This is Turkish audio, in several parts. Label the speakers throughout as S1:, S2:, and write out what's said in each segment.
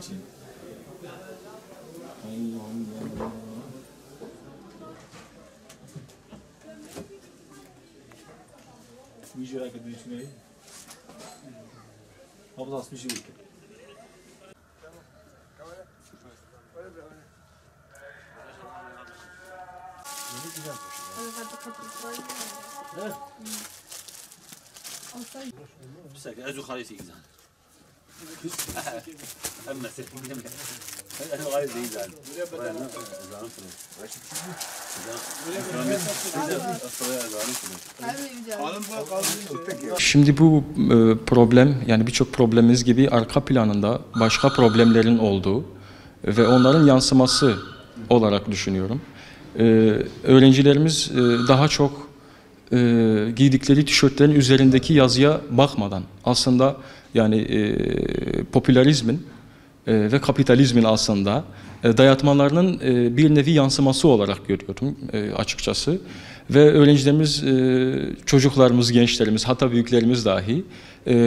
S1: için. Müjde hareketini düşünmeyi. Hafız asmış gibi.
S2: بسك أزو خالتي إذا أما سكين أنا غايز إذا
S3: Şimdi bu problem, yani birçok problemimiz gibi arka planında başka problemlerin olduğu ve onların yansıması olarak düşünüyorum. Öğrencilerimiz daha çok giydikleri tişörtlerin üzerindeki yazıya bakmadan aslında yani popülerizmin ve kapitalizmin aslında dayatmalarının bir nevi yansıması olarak görüyorum açıkçası. Ve öğrencilerimiz, çocuklarımız, gençlerimiz, hatta büyüklerimiz dahi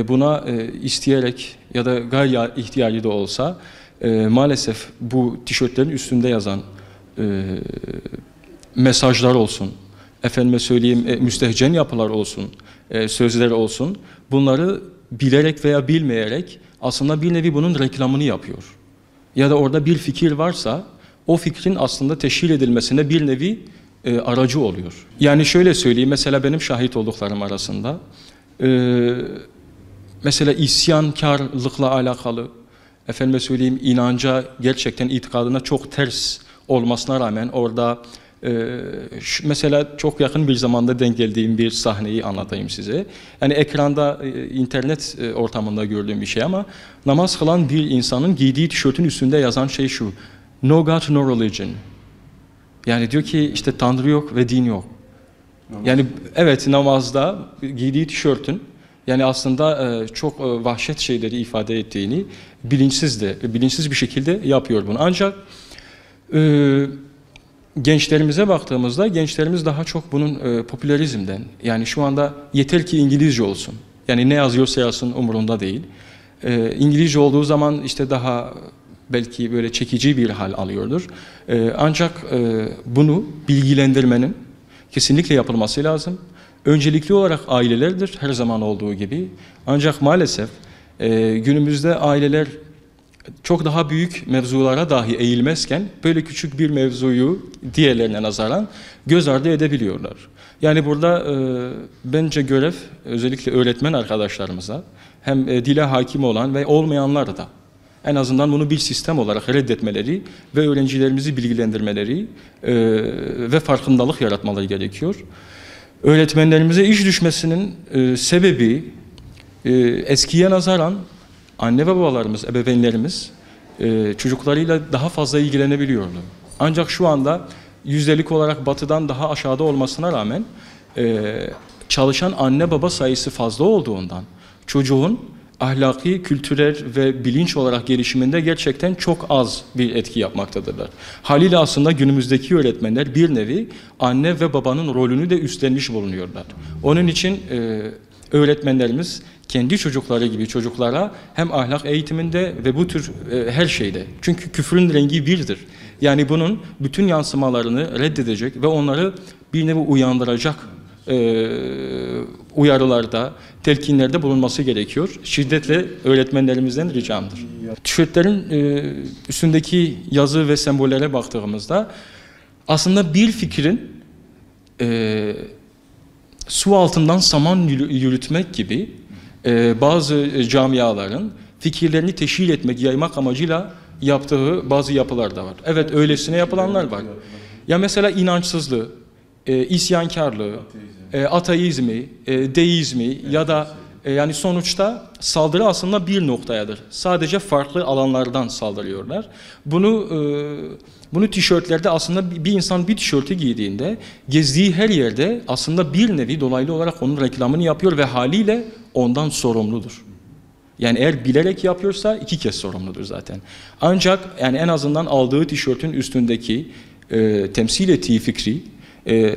S3: buna isteyerek ya da gayri ihtiyari de olsa maalesef bu tişörtlerin üstünde yazan mesajlar olsun, efendime söyleyeyim müstehcen yapılar olsun, sözler olsun, bunları bilerek veya bilmeyerek aslında bir nevi bunun reklamını yapıyor. Ya da orada bir fikir varsa o fikrin aslında teşhir edilmesine bir nevi aracı oluyor. Yani şöyle söyleyeyim, mesela benim şahit olduklarım arasında mesela isyankarlıkla alakalı, efendime söyleyeyim inanca, gerçekten itikadına çok ters olmasına rağmen orada mesela çok yakın bir zamanda denk geldiğim bir sahneyi anlatayım size. Yani ekranda, internet ortamında gördüğüm bir şey ama namaz kılan bir insanın giydiği tişörtün üstünde yazan şey şu: No God, no religion. Yani diyor ki işte Tanrı yok ve din yok. Yani evet, namazda giydiği tişörtün yani aslında çok vahşet şeyleri ifade ettiğini bilinçsiz bir şekilde yapıyor bunu. Ancak gençlerimize baktığımızda gençlerimiz daha çok bunun popülerizmden, yani şu anda yeter ki İngilizce olsun. Yani ne yazıyorsa yazsın umurunda değil. İngilizce olduğu zaman işte daha belki böyle çekici bir hal alıyordur. Ancak bunu bilgilendirmenin kesinlikle yapılması lazım. Öncelikli olarak ailelerdir her zaman olduğu gibi. Ancak maalesef günümüzde aileler çok daha büyük mevzulara dahi eğilmezken böyle küçük bir mevzuyu diğerlerine nazaran göz ardı edebiliyorlar. Yani burada bence görev özellikle öğretmen arkadaşlarımıza, hem dile hakim olan ve olmayanlar da en azından bunu bir sistem olarak reddetmeleri ve öğrencilerimizi bilgilendirmeleri ve farkındalık yaratmaları gerekiyor. Öğretmenlerimize iş düşmesinin sebebi eskiye nazaran anne ve babalarımız, ebeveynlerimiz çocuklarıyla daha fazla ilgilenebiliyordu. Ancak şu anda yüzdelik olarak batıdan daha aşağıda olmasına rağmen çalışan anne baba sayısı fazla olduğundan çocuğun ahlaki, kültürel ve bilinç olarak gelişiminde gerçekten çok az bir etki yapmaktadırlar. Haliyle aslında günümüzdeki öğretmenler bir nevi anne ve babanın rolünü de üstlenmiş bulunuyorlar. Onun için öğretmenlerimiz kendi çocukları gibi çocuklara hem ahlak eğitiminde ve bu tür her şeyde. Çünkü küfrün rengi birdir. Yani bunun bütün yansımalarını reddedecek ve onları bir nevi uyandıracak uyarılarda, telkinlerde bulunması gerekiyor. Şiddetle öğretmenlerimizden ricamdır. Tişörtlerin üstündeki yazı ve sembollere baktığımızda aslında bir fikrin su altından saman yürütmek gibi bazı camiaların fikirlerini teşhir etmek, yaymak amacıyla yaptığı bazı yapılar da var. Evet, öylesine yapılanlar var. Ya mesela inançsızlığı, isyankarlığı, ateizmi, deizmi ya da yani sonuçta saldırı aslında bir noktayadır. Sadece farklı alanlardan saldırıyorlar. Bunu tişörtlerde aslında bir insan bir tişörtü giydiğinde gezdiği her yerde aslında bir nevi dolaylı olarak onun reklamını yapıyor ve haliyle ondan sorumludur. Yani eğer bilerek yapıyorsa 2 kez sorumludur zaten. Ancak yani en azından aldığı tişörtün üstündeki temsil ettiği fikri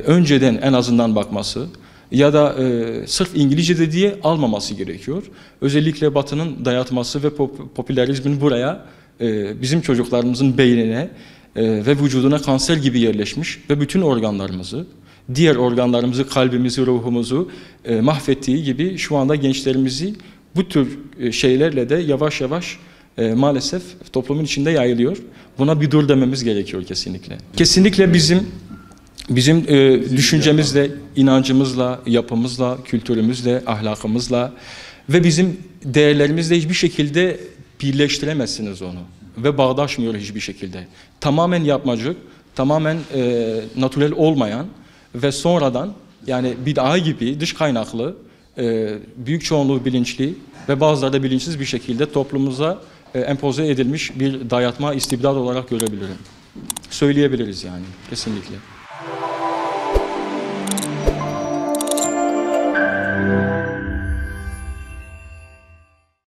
S3: önceden en azından bakması ya da sırf İngilizce diye almaması gerekiyor. Özellikle Batı'nın dayatması ve popülerizmin buraya bizim çocuklarımızın beynine ve vücuduna kanser gibi yerleşmiş ve bütün organlarımızı, diğer organlarımızı, kalbimizi, ruhumuzu mahvettiği gibi şu anda gençlerimizi bu tür şeylerle de yavaş yavaş maalesef toplumun içinde yayılıyor. Buna bir dur dememiz gerekiyor kesinlikle. Kesinlikle bizim düşüncemizle, inancımızla, yapımızla, kültürümüzle, ahlakımızla ve bizim değerlerimizle hiçbir şekilde birleştiremezsiniz onu. Ve bağdaşmıyor hiçbir şekilde. Tamamen yapmacık, tamamen natürel olmayan ve sonradan yani bid'a gibi dış kaynaklı, büyük çoğunluğu bilinçli ve bazıları da bilinçsiz bir şekilde toplumumuza empoze edilmiş bir dayatma, istibdad olarak görebilirim. Söyleyebiliriz yani kesinlikle.